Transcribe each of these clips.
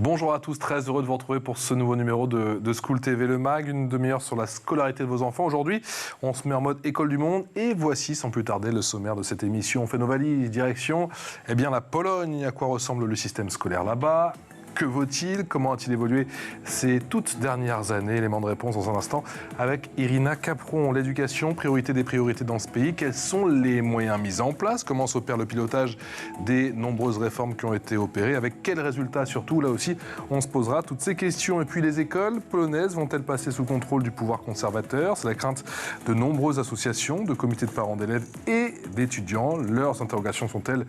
Bonjour à tous, très heureux de vous retrouver pour ce nouveau numéro de School TV Le Mag, une demi-heure sur la scolarité de vos enfants. Aujourd'hui, on se met en mode école du monde et voici sans plus tarder le sommaire de cette émission. On fait nos valises, direction la Pologne. À quoi ressemble le système scolaire là-bas ? Que vaut-il ? Comment a-t-il évolué ces toutes dernières années ? Élément de réponse dans un instant avec Irina Capron. L'éducation, priorité des priorités dans ce pays. Quels sont les moyens mis en place ? Comment s'opère le pilotage des nombreuses réformes qui ont été opérées ? Avec quels résultats surtout ? Là aussi, on se posera toutes ces questions. Et puis les écoles polonaises vont-elles passer sous contrôle du pouvoir conservateur ? C'est la crainte de nombreuses associations, de comités de parents d'élèves et d'étudiants. Leurs interrogations sont-elles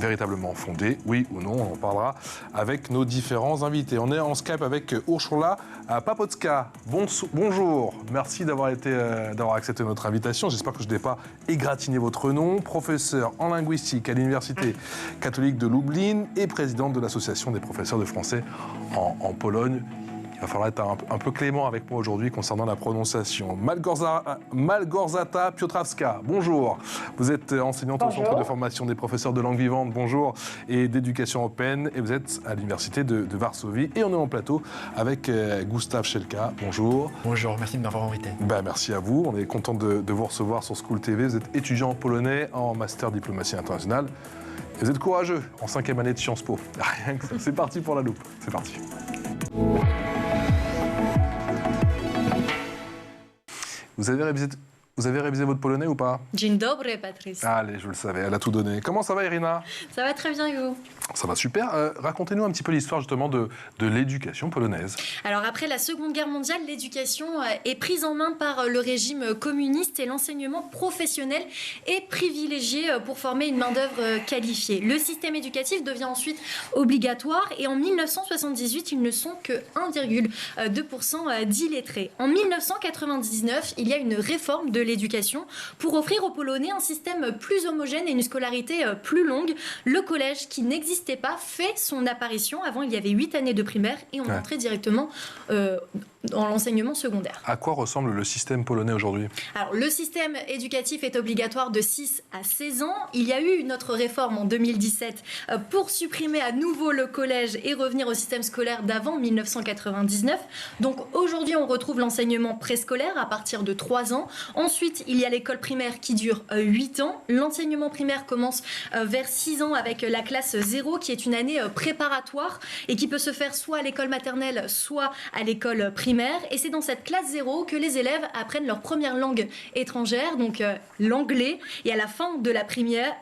véritablement fondée, oui ou non? On en parlera avec nos différents invités. On est en Skype avec Urszula Papocka. Bonjour, merci d'avoir accepté notre invitation. J'espère que je n'ai pas égratigné votre nom. Professeur en linguistique à l'Université catholique de Lublin et présidente de l'Association des professeurs de français en Pologne. Il va falloir être un peu clément avec moi aujourd'hui concernant la prononciation. Malgorzata Piotrowska, bonjour. Vous êtes enseignante au Centre de formation des professeurs de langue vivante, bonjour, et d'éducation européenne, et vous êtes à l'Université de Varsovie. Et on est en plateau avec Gustav Szelka, bonjour. Bonjour, merci de m'avoir invité. Merci à vous, on est content de vous recevoir sur School TV. Vous êtes étudiant polonais en master diplomatie internationale. Et vous êtes courageux, en 5e année de Sciences Po. Rien que ça. C'est parti pour la loupe, c'est parti. Vous avez révisé votre polonais ou pas? Dzień dobry, Patrice. Allez, je le savais, elle a tout donné. Comment ça va, Irina? Ça va très bien, et vous? Ça va super. Racontez-nous un petit peu l'histoire justement de l'éducation polonaise. Alors après la Seconde Guerre mondiale, l'éducation est prise en main par le régime communiste et l'enseignement professionnel est privilégié pour former une main-d'œuvre qualifiée. Le système éducatif devient ensuite obligatoire et en 1978, ils ne sont que 1,2% d'illettrés. En 1999, il y a une réforme de l'éducation pour offrir aux Polonais un système plus homogène et une scolarité plus longue. Le collège, qui n'existait pas, fait son apparition. Avant, il y avait 8 années de primaire et on entrait directement dans l'enseignement secondaire. À quoi ressemble le système polonais aujourd'hui? Alors, le système éducatif est obligatoire de 6 à 16 ans. Il y a eu notre réforme en 2017 pour supprimer à nouveau le collège et revenir au système scolaire d'avant 1999. Donc aujourd'hui, on retrouve l'enseignement préscolaire à partir de 3 ans. Ensuite, il y a l'école primaire qui dure 8 ans. L'enseignement primaire commence vers 6 ans avec la classe 0 qui est une année préparatoire et qui peut se faire soit à l'école maternelle, soit à l'école primaire. Et c'est dans cette classe 0 que les élèves apprennent leur première langue étrangère, donc l'anglais. Et à la fin de la primaire,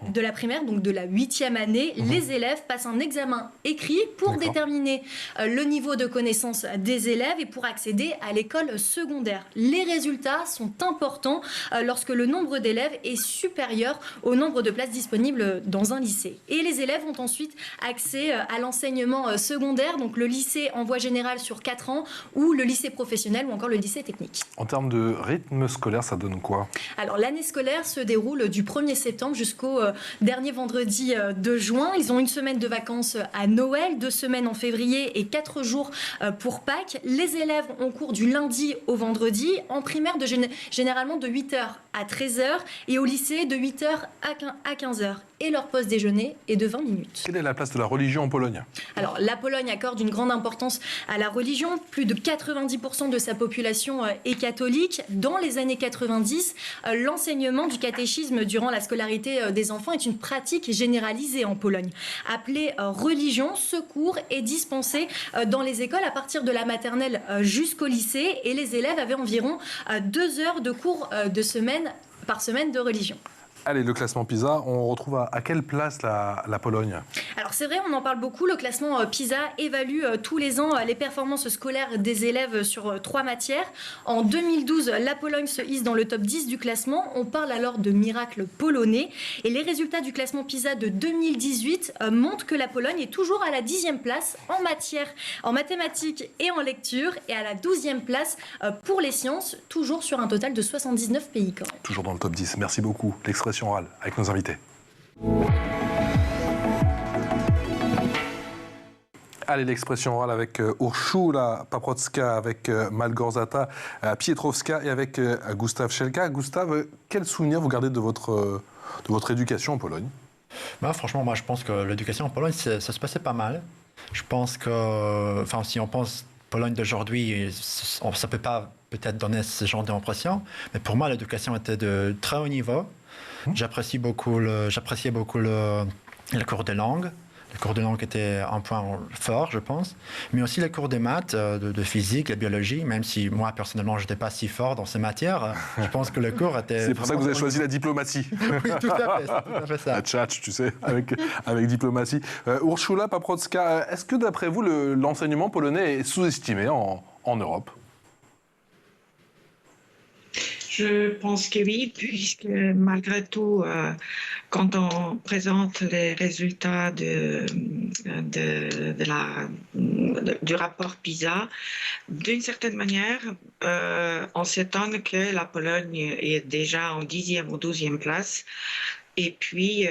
donc de la 8e année, les élèves passent un examen écrit pour déterminer le niveau de connaissance des élèves et pour accéder à l'école secondaire. Les résultats sont importants lorsque le nombre d'élèves est supérieur au nombre de places disponibles dans un lycée. Et les élèves ont ensuite accès à l'enseignement secondaire, donc le lycée en voie générale sur 4 ans ou le lycée professionnel ou encore le lycée technique. En termes de rythme scolaire, ça donne quoi? Alors l'année scolaire se déroule du 1er septembre jusqu'au dernier vendredi de juin. Ils ont une semaine de vacances à Noël, 2 semaines en février et 4 jours pour Pâques. Les élèves ont cours du lundi au vendredi, en primaire généralement de 8h à 13h et au lycée de 8h à 15h. Et leur pause déjeuner est de 20 minutes. Quelle est la place de la religion en Pologne? Alors, la Pologne accorde une grande importance à la religion. Plus de 90% de sa population est catholique. Dans les années 90, l'enseignement du catéchisme durant la scolarité des enfants est une pratique généralisée en Pologne. Appelée religion, ce cours est dispensé dans les écoles à partir de la maternelle jusqu'au lycée et les élèves avaient environ 2 heures de cours par semaine de religion. Allez, le classement PISA, on retrouve à quelle place la Pologne? Alors c'est vrai, on en parle beaucoup, le classement PISA évalue tous les ans les performances scolaires des élèves sur 3 matières. En 2012, la Pologne se hisse dans le top 10 du classement, on parle alors de miracle polonais. Et les résultats du classement PISA de 2018 montrent que la Pologne est toujours à la 10e place en mathématiques et en lecture, et à la 12e place pour les sciences, toujours sur un total de 79 pays quand même. Toujours dans le top 10, merci beaucoup. L'expression orale avec nos invités. Allez, l'expression orale avec Urszula Papocka, avec Malgorzata Piotrowska et avec Gustav Szelka. Gustav, quel souvenir vous gardez de votre éducation en Pologne? Franchement, moi je pense que l'éducation en Pologne, ça se passait pas mal. Je pense que, enfin, si on pense Pologne d'aujourd'hui, ça ne peut pas peut-être donner ce genre d'impression, mais pour moi, l'éducation était de très haut niveau. J'appréciais beaucoup le cours de langue. Le cours de langue était un point fort, je pense. Mais aussi les cours de maths, de physique, de biologie, même si moi, personnellement, je n'étais pas si fort dans ces matières. Je pense que le cours était... C'est pour ça que vous avez choisi la diplomatie. Oui, tout à fait, c'est tout à fait ça. La tchatch, tu sais, avec diplomatie. Urszula Paprocka, est-ce que d'après vous, l'enseignement polonais est sous-estimé en Europe ? Je pense que oui, puisque malgré tout, quand on présente les résultats du rapport PISA, d'une certaine manière, on s'étonne que la Pologne est déjà en 10e ou 12e place. Et puis,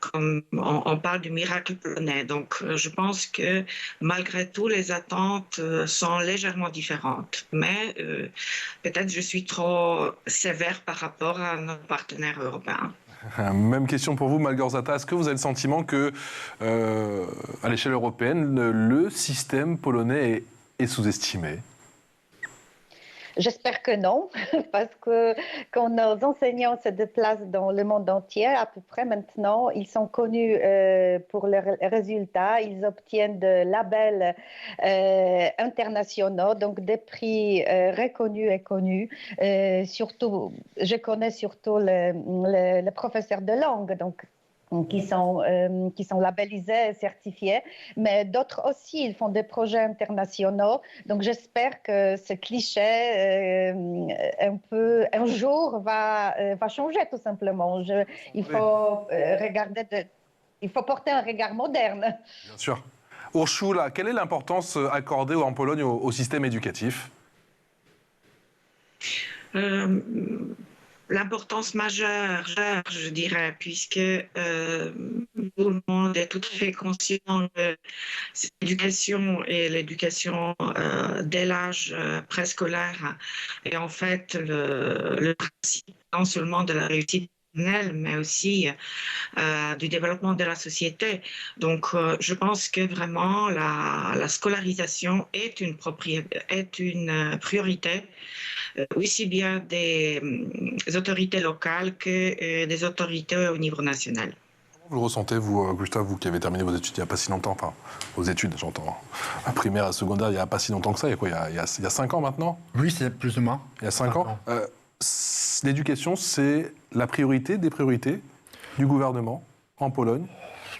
comme on parle du miracle polonais. Donc, je pense que malgré tout, les attentes sont légèrement différentes. Mais peut-être je suis trop sévère par rapport à nos partenaires européens. Même question pour vous, Malgorzata. Est-ce que vous avez le sentiment que, à l'échelle européenne, le système polonais est sous-estimé ? J'espère que non, parce que quand nos enseignants se déplacent dans le monde entier, à peu près maintenant, ils sont connus pour leurs résultats. Ils obtiennent des labels internationaux, donc des prix reconnus et connus. Surtout, je connais surtout les professeurs de langue, donc qui sont labellisés et certifiés, mais d'autres aussi, ils font des projets internationaux. Donc j'espère que ce cliché un jour va changer tout simplement. Il faut porter un regard moderne. Bien sûr. Urszula, quelle est l'importance accordée en Pologne au système éducatif ? L'importance majeure, je dirais, puisque tout le monde est tout à fait conscient que cette éducation et l'éducation dès l'âge préscolaire est en fait le principe non seulement de la réussite personnelle, mais aussi du développement de la société. Donc, je pense que vraiment la scolarisation est une priorité aussi bien des autorités locales que des autorités au niveau national. Comment vous le ressentez, vous, Gustave, vous qui avez terminé vos études il n'y a pas si longtemps, enfin, vos études, j'entends, à primaire, à secondaire, il n'y a pas si longtemps que ça, il y a quoi, il y a 5 ans maintenant ? Oui, c'est plus ou moins. Il y a 5 ans. L'éducation, c'est la priorité des priorités du gouvernement en Pologne ?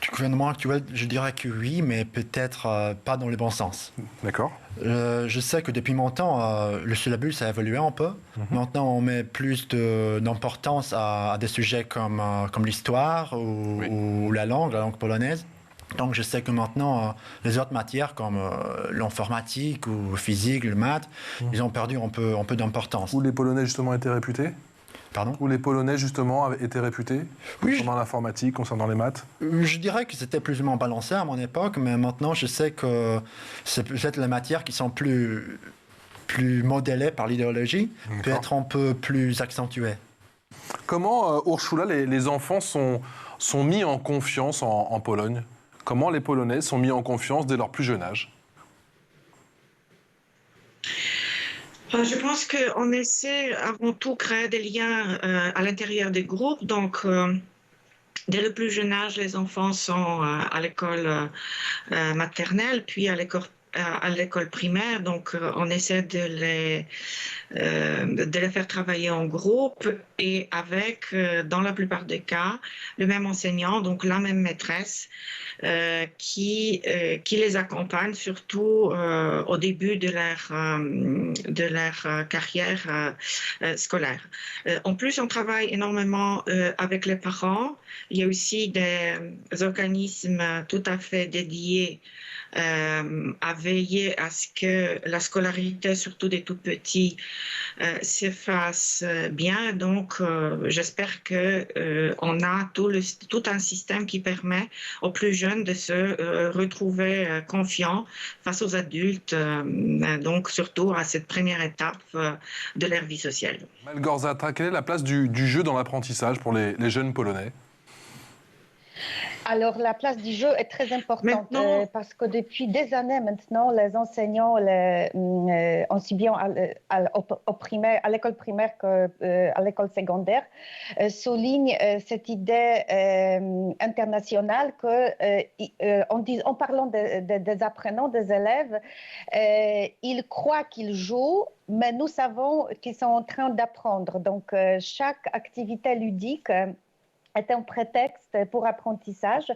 Du gouvernement actuel, je dirais que oui, mais peut-être pas dans le bon sens. D'accord. Je sais que depuis mon temps, le syllabus a évolué un peu. Maintenant, on met plus d'importance à des sujets comme l'histoire ou la langue polonaise. Donc, je sais que maintenant, les autres matières comme l'informatique ou physique, le maths, ils ont perdu un peu d'importance. Où les Polonais, justement, étaient réputés ? Pardon ? Où les Polonais, justement, étaient réputés ? Oui, concernant l'informatique, concernant les maths ? Je dirais que c'était plus ou moins balancé à mon époque, mais maintenant, je sais que c'est peut-être les matières qui sont plus modélées par l'idéologie, peut-être un peu plus accentuées. Comment, Urszula, les enfants sont mis en confiance en Pologne ? Comment les Polonais sont mis en confiance dès leur plus jeune âge ? Je pense qu'on essaie avant tout de créer des liens à l'intérieur des groupes. Donc, dès le plus jeune âge, les enfants sont à l'école maternelle, puis à l'école primaire. Donc, on essaie de les faire travailler en groupe et avec, dans la plupart des cas, le même enseignant, donc la même maîtresse, qui les accompagne surtout au début de leur carrière scolaire. En plus, on travaille énormément avec les parents. Il y a aussi des organismes tout à fait dédiés à veiller à ce que la scolarité, surtout des tout petits, se fasse bien. Donc, j'espère qu'on a tout un système qui permet aux plus jeunes de se retrouver confiants face aux adultes, donc surtout à cette première étape de leur vie sociale. Malgorzata, quelle est la place du jeu dans l'apprentissage pour les jeunes Polonais ? Alors, la place du jeu est très importante Maintenant, parce que depuis des années maintenant, les enseignants, aussi bien au primaire, à l'école primaire qu'à l'école secondaire, soulignent cette idée internationale en parlant des apprenants, des élèves, ils croient qu'ils jouent, mais nous savons qu'ils sont en train d'apprendre. Donc, chaque activité ludique est un prétexte pour apprentissage.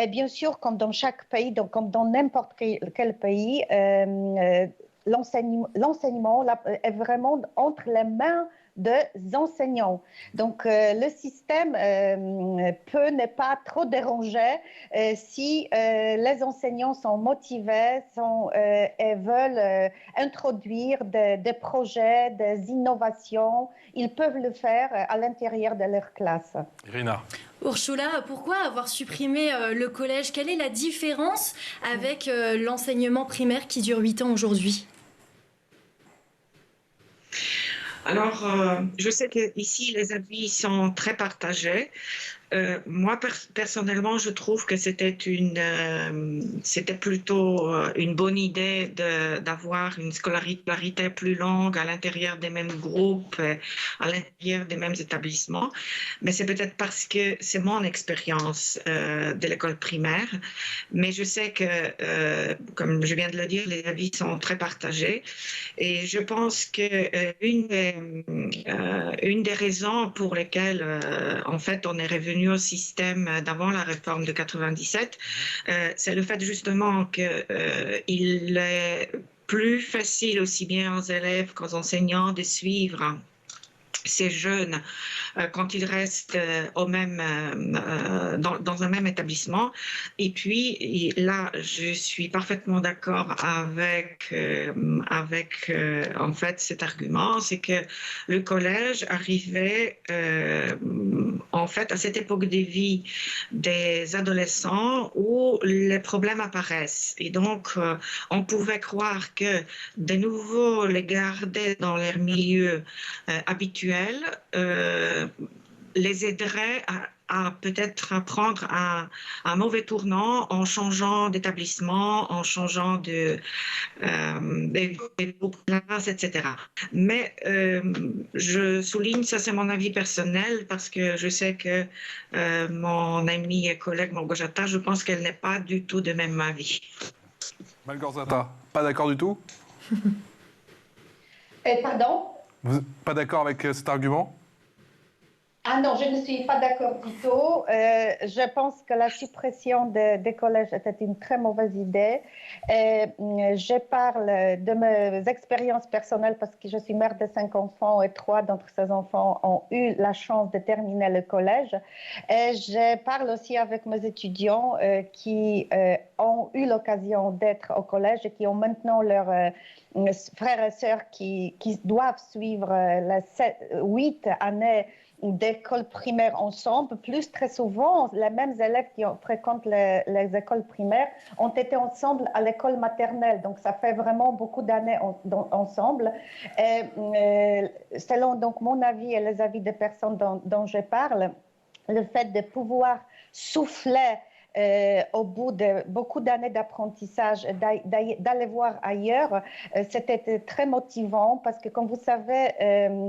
Et bien sûr, comme dans chaque pays, donc comme dans n'importe quel pays, l'enseignement est vraiment entre les mains des enseignants. Donc, le système peut ne pas trop déranger si les enseignants sont motivés et veulent introduire des projets, des innovations. Ils peuvent le faire à l'intérieur de leur classe. Irina. Urshula, pourquoi avoir supprimé le collège? Quelle est la différence avec l'enseignement primaire qui dure 8 ans aujourd'hui? alors, je sais qu'ici, les avis sont très partagés. Moi, personnellement, je trouve que c'était plutôt une bonne idée d'avoir une scolarité plus longue à l'intérieur des mêmes groupes, à l'intérieur des mêmes établissements. Mais c'est peut-être parce que c'est mon expérience de l'école primaire. Mais je sais que, comme je viens de le dire, les avis sont très partagés. Et je pense que une des raisons pour lesquelles, en fait, on est revenu au système d'avant la réforme de 97, c'est le fait justement qu'il est plus facile aussi bien aux élèves qu'aux enseignants de suivre ces jeunes quand ils restent dans un même établissement. Et puis là, je suis parfaitement d'accord avec en fait cet argument, c'est que le collège arrivait en fait à cette époque de vie des adolescents où les problèmes apparaissent. Et donc, on pouvait croire que de nouveau les garder dans leur milieu habituel les aiderait à peut-être prendre un mauvais tournant en changeant d'établissement, en changeant de classes, etc. Mais je souligne, ça c'est mon avis personnel, parce que je sais que mon amie et collègue Małgorzata, je pense qu'elle n'est pas du tout de même avis. Małgorzata, pas d'accord du tout? Pardon? Vous n'êtes pas d'accord avec cet argument? Ah non, je ne suis pas d'accord du tout. Je pense que la suppression des collèges était une très mauvaise idée. Je parle de mes expériences personnelles parce que je suis mère de 5 enfants et 3 d'entre ces enfants ont eu la chance de terminer le collège. Et je parle aussi avec mes étudiants qui ont eu l'occasion d'être au collège et qui ont maintenant leurs frères et sœurs qui doivent suivre les 8 années d'école primaire ensemble, plus très souvent, les mêmes élèves qui fréquentent les écoles primaires ont été ensemble à l'école maternelle. Donc, ça fait vraiment beaucoup d'années ensemble. Et, selon donc, mon avis et les avis des personnes dont je parle, le fait de pouvoir souffler au bout de beaucoup d'années d'apprentissage, d'aller voir ailleurs, c'était très motivant parce que, comme vous savez,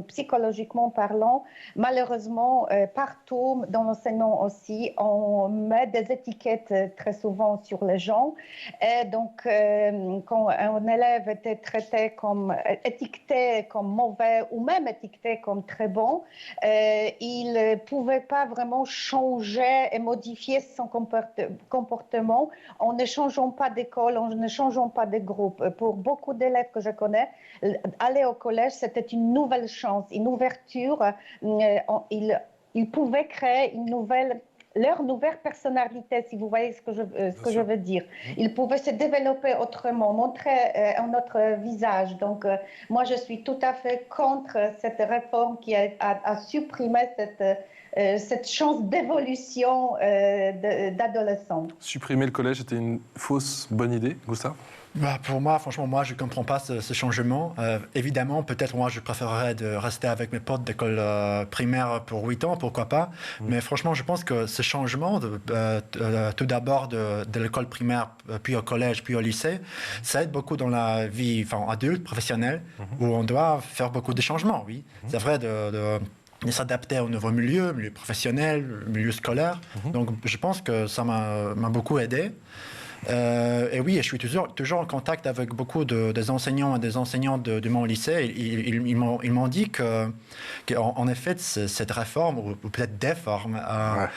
psychologiquement parlant, malheureusement, partout dans l'enseignement aussi, on met des étiquettes très souvent sur les gens. Et donc, quand un élève était traité étiqueté comme mauvais ou même étiqueté comme très bon, il ne pouvait pas vraiment changer et modifier son comportement en ne changeant pas d'école, en ne changeant pas de groupe. Pour beaucoup d'élèves que je connais, aller au collège, c'était une nouvelle chance, une ouverture. Ils pouvaient créer leur nouvelle personnalité, si vous voyez ce que je veux dire. Ils pouvaient se développer autrement, montrer un autre visage. Donc, moi, je suis tout à fait contre cette réforme qui a supprimé cette chance d'évolution d'adolescent. Supprimer le collège, c'était une fausse bonne idée, Gustave? Pour moi, franchement, je ne comprends pas ce changement. Évidemment, peut-être moi, je préférerais de rester avec mes potes d'école primaire pour 8 ans, pourquoi pas. Mais franchement, je pense que ce changement, tout d'abord de l'école primaire, puis au collège, puis au lycée, ça aide beaucoup dans la vie adulte, professionnelle, où on doit faire beaucoup de changements, oui. C'est vrai de s'adapter au nouveau milieu professionnel, milieu scolaire. Donc, je pense que ça m'a beaucoup aidé. Et oui, je suis toujours en contact avec beaucoup des enseignants et des enseignantes de mon lycée. Ils m'ont dit qu'en effet, cette réforme, ou peut-être des formes, a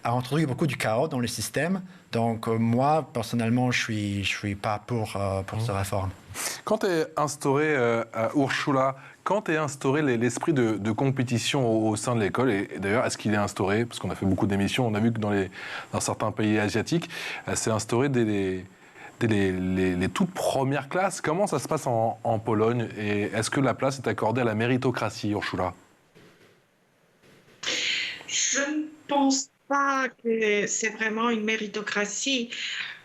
introduit beaucoup du chaos dans le système. Donc moi, personnellement, je suis pas pour cette réforme. Quand est instauré, Urshula, quand est instauré l'esprit de compétition au sein de l'école, et d'ailleurs, est-ce qu'il est instauré, parce qu'on a fait beaucoup d'émissions, on a vu que dans certains pays asiatiques, c'est instauré dès les toutes premières classes. Comment ça se passe en Pologne, et est-ce que la place est accordée à la méritocratie, Urshula? Je ne pense pas que c'est vraiment une méritocratie,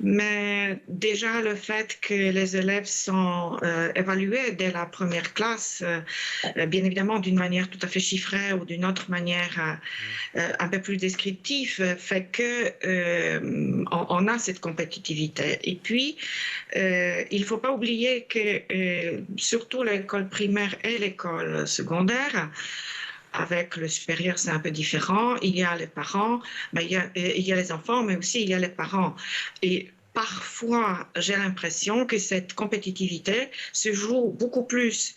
mais déjà le fait que les élèves sont évalués dès la première classe, bien évidemment d'une manière tout à fait chiffrée ou d'une autre manière un peu plus descriptive, fait que on a cette compétitivité. Et puis, il ne faut pas oublier que surtout l'école primaire et l'école secondaire, avec le supérieur, c'est un peu différent. Il y a les parents, mais il y a les enfants, mais aussi il y a les parents. Et parfois, j'ai l'impression que cette compétitivité se joue beaucoup plus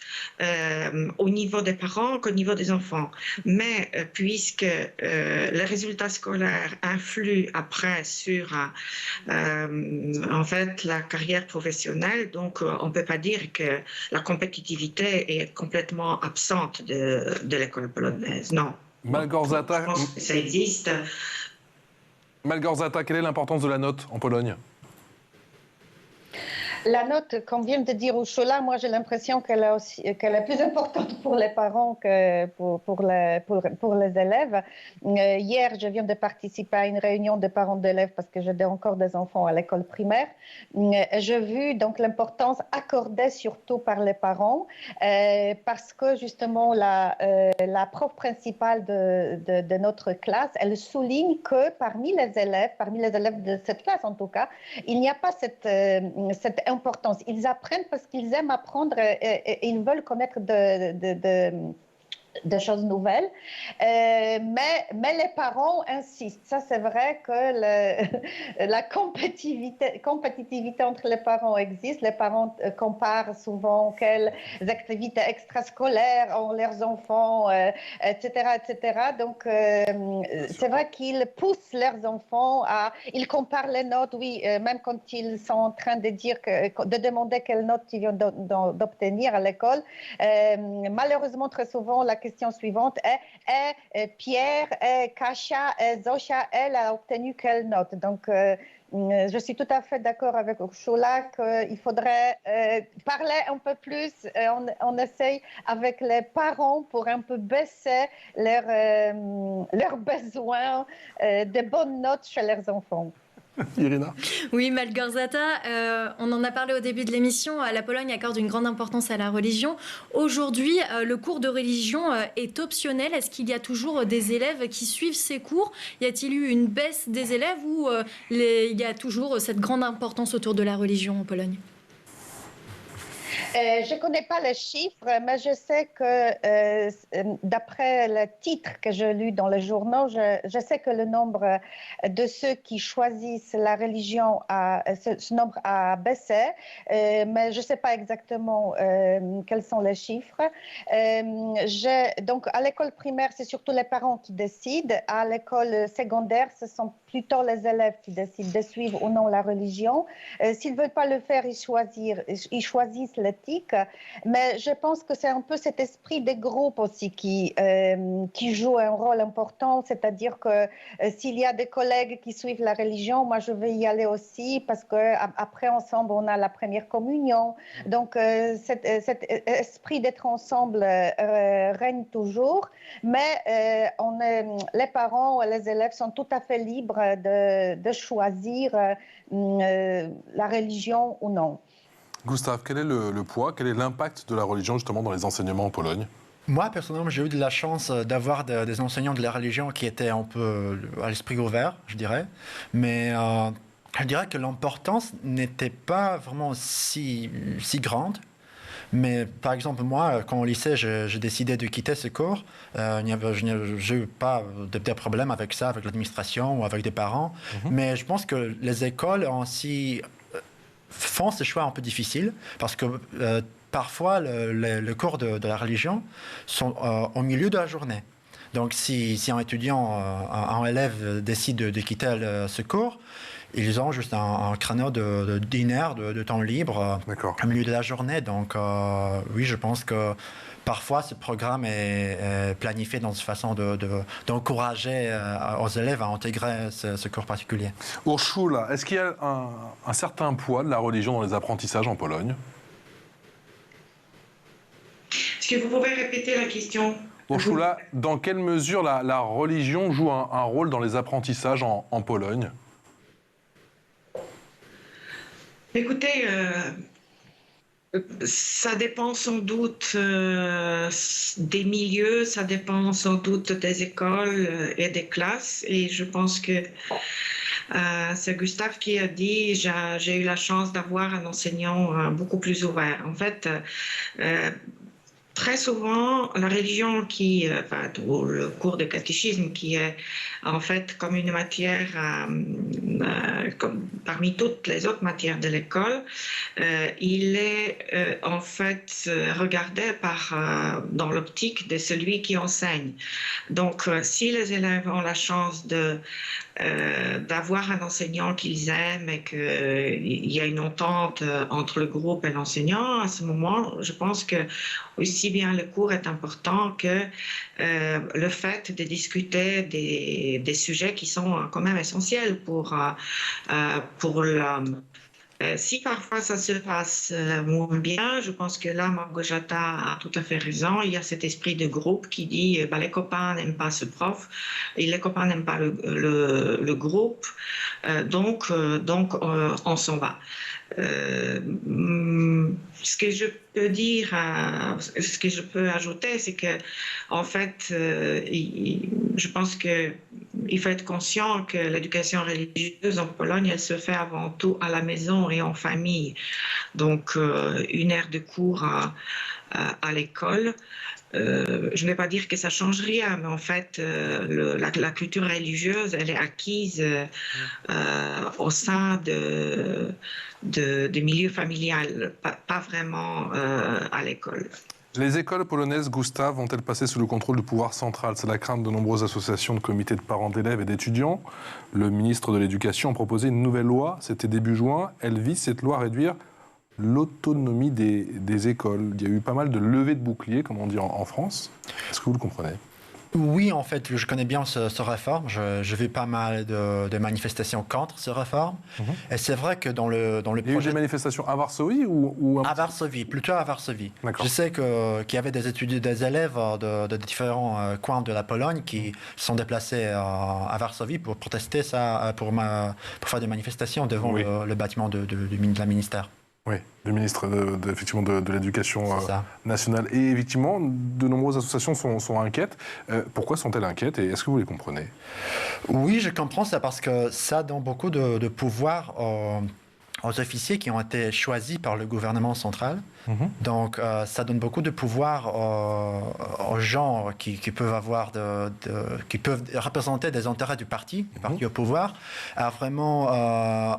au niveau des parents qu'au niveau des enfants. Mais puisque les résultats scolaires influent après sur en fait, la carrière professionnelle, donc on ne peut pas dire que la compétitivité est complètement absente de l'école polonaise. Non. Malgorzata, je pense que ça existe. Malgorzata, quelle est l'importance de la note en Pologne? La note, comme vient de dire Urshula, moi j'ai l'impression qu'elle est plus importante pour les parents que pour les élèves. Hier, je viens de participer à une réunion de parents d'élèves parce que j'ai encore des enfants à l'école primaire. J'ai vu donc l'importance accordée surtout par les parents parce que justement la prof principale de notre classe, elle souligne que parmi les élèves de cette classe en tout cas, il n'y a pas cette importance. Ils apprennent parce qu'ils aiment apprendre et ils veulent connaître de choses nouvelles, mais les parents insistent. Ça, c'est vrai que la compétitivité entre les parents existe. Les parents comparent souvent quelles activités extrascolaires ont leurs enfants, etc., etc. Donc, c'est vrai qu'ils poussent leurs enfants ils comparent les notes, oui, même quand ils sont en train de demander quelle note ils viennent d'obtenir à l'école. Malheureusement, très souvent, la question suivante est Pierre, Kasia, Zosia, elle a obtenu quelle note? Donc, je suis tout à fait d'accord avec Urshula qu'il faudrait parler un peu plus. On essaye avec les parents pour un peu baisser leurs besoins de bonnes notes chez leurs enfants. Irina? Oui, Malgorzata, on en a parlé au début de l'émission, la Pologne accorde une grande importance à la religion. Aujourd'hui, le cours de religion est optionnel. Est-ce qu'il y a toujours des élèves qui suivent ces cours? Y a-t-il eu une baisse des élèves ou il y a toujours cette grande importance autour de la religion en Pologne? Je ne connais pas les chiffres, mais je sais que d'après le titre que j'ai lu dans les journaux, je sais que le nombre de ceux qui choisissent la religion, ce nombre a baissé, mais je ne sais pas exactement quels sont les chiffres. Donc, à l'école primaire, c'est surtout les parents qui décident. À l'école secondaire, ce sont plutôt les élèves qui décident de suivre ou non la religion. S'ils ne veulent pas le faire, ils choisissent le pratique. Mais je pense que c'est un peu cet esprit des groupes aussi qui joue un rôle important. C'est-à-dire que s'il y a des collègues qui suivent la religion, moi je vais y aller aussi parce qu'après ensemble on a la première communion. Donc cet esprit d'être ensemble règne toujours. Mais les parents et les élèves sont tout à fait libres de choisir la religion ou non. Gustave, quel est le poids, quel est l'impact de la religion justement dans les enseignements en Pologne ? Moi, personnellement, j'ai eu de la chance d'avoir des enseignants de la religion qui étaient un peu à l'esprit ouvert, je dirais. Mais je dirais que l'importance n'était pas vraiment si grande. Mais par exemple, moi, quand au lycée, j'ai décidé de quitter ce cours, je n'ai eu pas de problème avec ça, avec l'administration ou avec des parents. Mais je pense que les écoles aussi font ce choix un peu difficile parce que parfois, les cours de la religion sont au milieu de la journée. Donc, si un étudiant, un élève décide de quitter ce cours, ils ont juste un créneau d'une heure de temps libre au milieu de la journée. Donc, oui, je pense que parfois, ce programme est planifié dans une façon d'encourager aux élèves à intégrer ce cours particulier. Urszula, est-ce qu'il y a un certain poids de la religion dans les apprentissages en Pologne ? Est-ce que vous pouvez répéter la question ? Urszula, dans quelle mesure la religion joue un rôle dans les apprentissages en Pologne ? Écoutez, ça dépend sans doute des milieux, ça dépend sans doute des écoles et des classes. Et je pense que c'est Gustave qui a dit j'ai eu la chance d'avoir un enseignant beaucoup plus ouvert. En fait, très souvent, la religion ou le cours de catéchisme qui est en fait comme une matière, comme parmi toutes les autres matières de l'école, il est en fait regardé dans l'optique de celui qui enseigne. Donc, si les élèves ont la chance d'avoir un enseignant qu'ils aiment et qu'il y a une entente entre le groupe et l'enseignant, à ce moment, je pense que aussi bien le cours est important que le fait de discuter des sujets qui sont quand même essentiels pour l'homme. Si parfois ça se passe moins bien, je pense que là, Małgorzata a tout à fait raison. Il y a cet esprit de groupe qui dit les copains n'aiment pas ce prof et les copains n'aiment pas le groupe, donc on s'en va. Ce que je peux dire, ce que je peux ajouter, c'est que en fait, je pense que il faut être conscient que l'éducation religieuse en Pologne, elle se fait avant tout à la maison et en famille. Donc, une heure de cours à l'école. Je ne vais pas dire que ça change rien, mais en fait, la culture religieuse, elle est acquise au sein de milieu familial, pas vraiment à l'école. Les écoles polonaises, Gustave, vont-elles passer sous le contrôle du pouvoir central ? C'est la crainte de nombreuses associations de comités de parents d'élèves et d'étudiants. Le ministre de l'Éducation a proposé une nouvelle loi, c'était début juin. Elle vise, cette loi, à réduire l'autonomie des écoles. Il y a eu pas mal de levées de boucliers, comme on dit en France. Est-ce que vous le comprenez ? Oui, en fait, je connais bien ce réforme. Je vis pas mal de manifestations contre ce réforme. Et c'est vrai que dans le projet... Il y a eu des manifestations à Varsovie ou... À Varsovie, plutôt à Varsovie. D'accord. Je sais qu'il y avait des élèves de différents coins de la Pologne qui sont déplacés à Varsovie pour protester ça, pour faire des manifestations devant le bâtiment de la ministère. Oui, le ministre effectivement de l'Éducation nationale. Et effectivement, de nombreuses associations sont inquiètes. Pourquoi sont-elles inquiètes et est-ce que vous les comprenez ? Oui, je comprends ça parce que ça donne beaucoup de pouvoir aux officiers qui ont été choisis par le gouvernement central. Donc, ça donne beaucoup de pouvoir aux gens qui peuvent qui peuvent représenter des intérêts du parti au pouvoir, à vraiment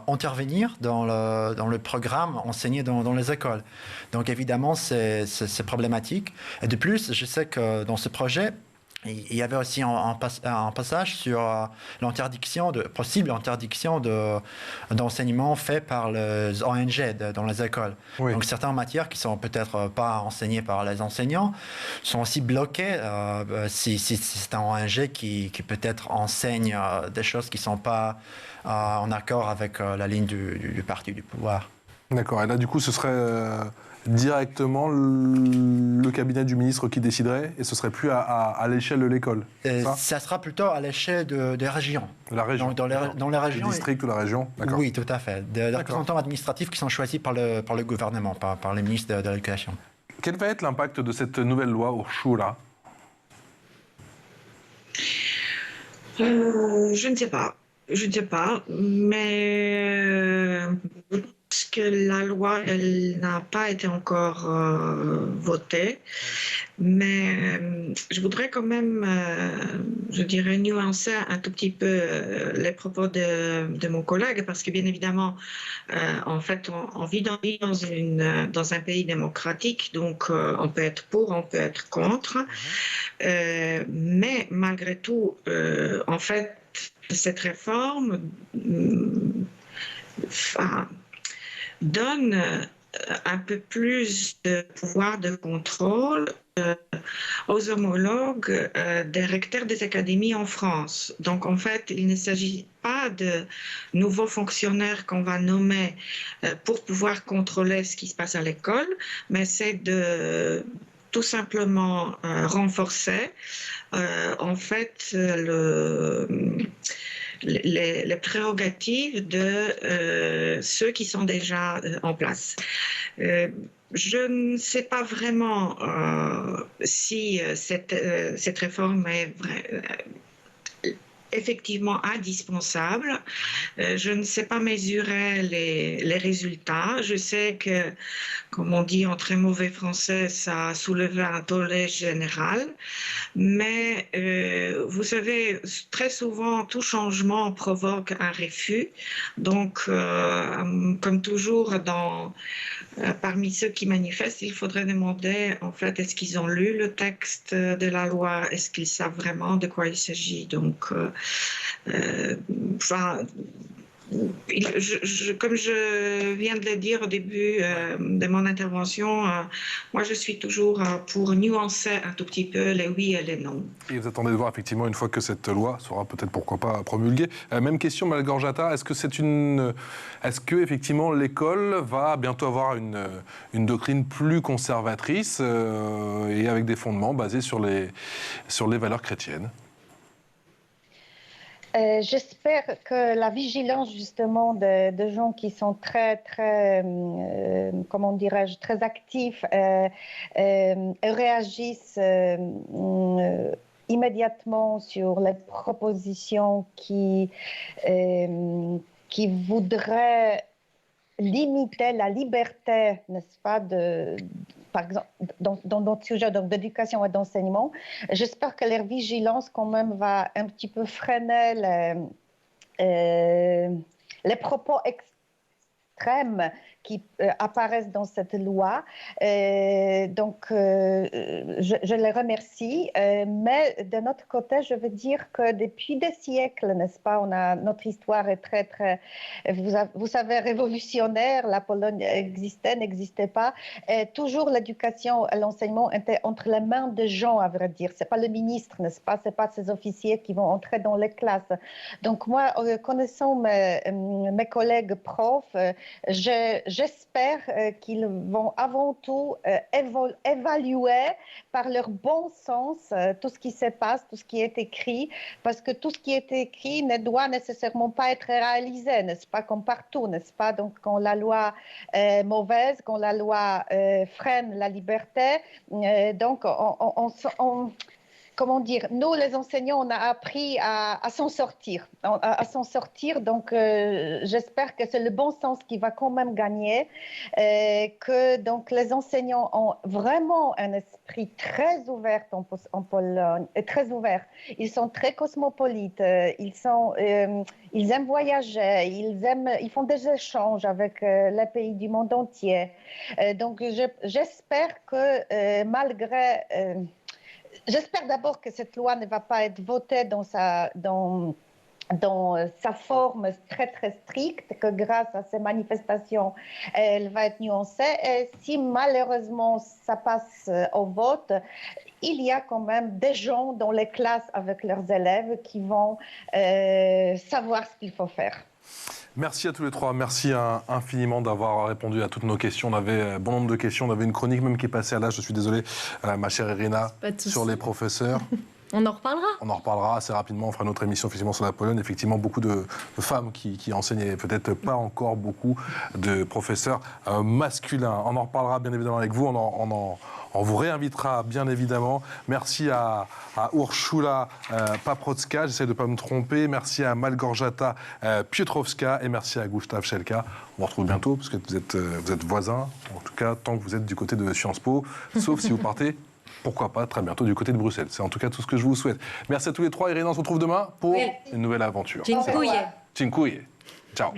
intervenir dans le programme enseigné dans les écoles. Donc, évidemment, c'est problématique. Et de plus, je sais que dans ce projet, Il y avait aussi un passage sur possible interdiction d'enseignement fait par les ONG dans les écoles. Oui. Donc certaines matières qui sont peut-être pas enseignées par les enseignants sont aussi bloquées si c'est un ONG qui peut-être enseigne des choses qui ne sont pas en accord avec la ligne du parti du pouvoir. D'accord. Et là, du coup, ce serait directement le cabinet du ministre qui déciderait et ce serait plus à l'échelle de l'école. Ça sera plutôt à l'échelle des régions. La région. Donc, dans les régions. Le district ou la région. D'accord. Oui, tout à fait. Des représentants administratifs qui sont choisis par le gouvernement, par les ministres de l'Éducation. Quel va être l'impact de cette nouvelle loi Urshula ? Je ne sais pas. Mais parce que la loi, elle n'a pas été encore votée. Mais je voudrais quand même, je dirais, nuancer un tout petit peu les propos de mon collègue, parce que bien évidemment, en fait, on vit dans un pays démocratique, donc on peut être pour, on peut être contre. Mais malgré tout, en fait, cette réforme donne un peu plus de pouvoir de contrôle aux homologues des recteurs des académies en France. Donc en fait, il ne s'agit pas de nouveaux fonctionnaires qu'on va nommer pour pouvoir contrôler ce qui se passe à l'école, mais c'est de tout simplement renforcer en fait les prérogatives de ceux qui sont déjà en place. Je ne sais pas vraiment si cette réforme est effectivement indispensable. Je ne sais pas mesurer les résultats. Je sais que, comme on dit en très mauvais français, ça a soulevé un tollé général. Mais vous savez, très souvent, tout changement provoque un refus. Donc, comme toujours, parmi ceux qui manifestent, il faudrait demander, en fait, est-ce qu'ils ont lu le texte de la loi? Est-ce qu'ils savent vraiment de quoi il s'agit? Donc, comme je viens de le dire au début de mon intervention, moi je suis toujours pour nuancer un tout petit peu les oui et les non. Et vous attendez de voir effectivement une fois que cette loi sera peut-être pourquoi pas promulguée. Même question, Malgorzata, est-ce que effectivement l'école va bientôt avoir une doctrine plus conservatrice et avec des fondements basés sur les valeurs chrétiennes? J'espère que la vigilance justement de gens qui sont très comment dirais-je, très actifs réagissent immédiatement sur les propositions qui voudraient limiter la liberté, n'est-ce pas, par exemple, dans notre sujet d'éducation et d'enseignement. J'espère que leur vigilance quand même va un petit peu freiner les propos extrêmes qui apparaissent dans cette loi. Donc, je les remercie. Mais de notre côté, je veux dire que depuis des siècles, n'est-ce pas, notre histoire est très, vous savez, révolutionnaire. La Pologne existait, n'existait pas. Et toujours l'éducation et l'enseignement étaient entre les mains des gens, à vrai dire. Ce n'est pas le ministre, n'est-ce pas? Ce n'est pas ces officiers qui vont entrer dans les classes. Donc, moi, connaissant mes collègues profs, j'espère qu'ils vont avant tout évaluer par leur bon sens tout ce qui se passe, tout ce qui est écrit, parce que tout ce qui est écrit ne doit nécessairement pas être réalisé, n'est-ce pas, comme partout, n'est-ce pas? Donc, quand la loi est mauvaise, quand la loi freine la liberté, donc comment dire, nous, les enseignants, on a appris à s'en sortir. Donc, j'espère que c'est le bon sens qui va quand même gagner, que donc, les enseignants ont vraiment un esprit très ouvert en Pologne, très ouvert. Ils sont très cosmopolites, ils aiment voyager, ils font des échanges avec les pays du monde entier. Donc, j'espère que malgré j'espère d'abord que cette loi ne va pas être votée dans sa forme très très stricte, que grâce à ces manifestations, elle va être nuancée. Et si malheureusement ça passe au vote, il y a quand même des gens dans les classes avec leurs élèves qui vont savoir ce qu'il faut faire. Merci à tous les trois, merci infiniment d'avoir répondu à toutes nos questions. On avait bon nombre de questions, on avait une chronique même qui est passée à l'âge, je suis désolé, ma chère Irina, sur les professeurs. On en reparlera. On en reparlera assez rapidement, on fera une autre émission effectivement sur la Pologne. Effectivement, beaucoup de femmes qui enseignent et peut-être pas encore beaucoup de professeurs masculins. On en reparlera bien évidemment avec vous, on vous réinvitera bien évidemment. Merci à Urszula Paprocka, j'essaie de ne pas me tromper. Merci à Malgorzata Piotrowska et merci à Gustav Szelka. On vous retrouve bientôt parce que vous êtes voisins, en tout cas tant que vous êtes du côté de Sciences Po, sauf si vous partez. Pourquoi pas très bientôt du côté de Bruxelles. C'est en tout cas tout ce que je vous souhaite. Merci à tous les trois. Irina, on se retrouve demain pour une nouvelle aventure. Dziękuję. Dziękuję. Ciao.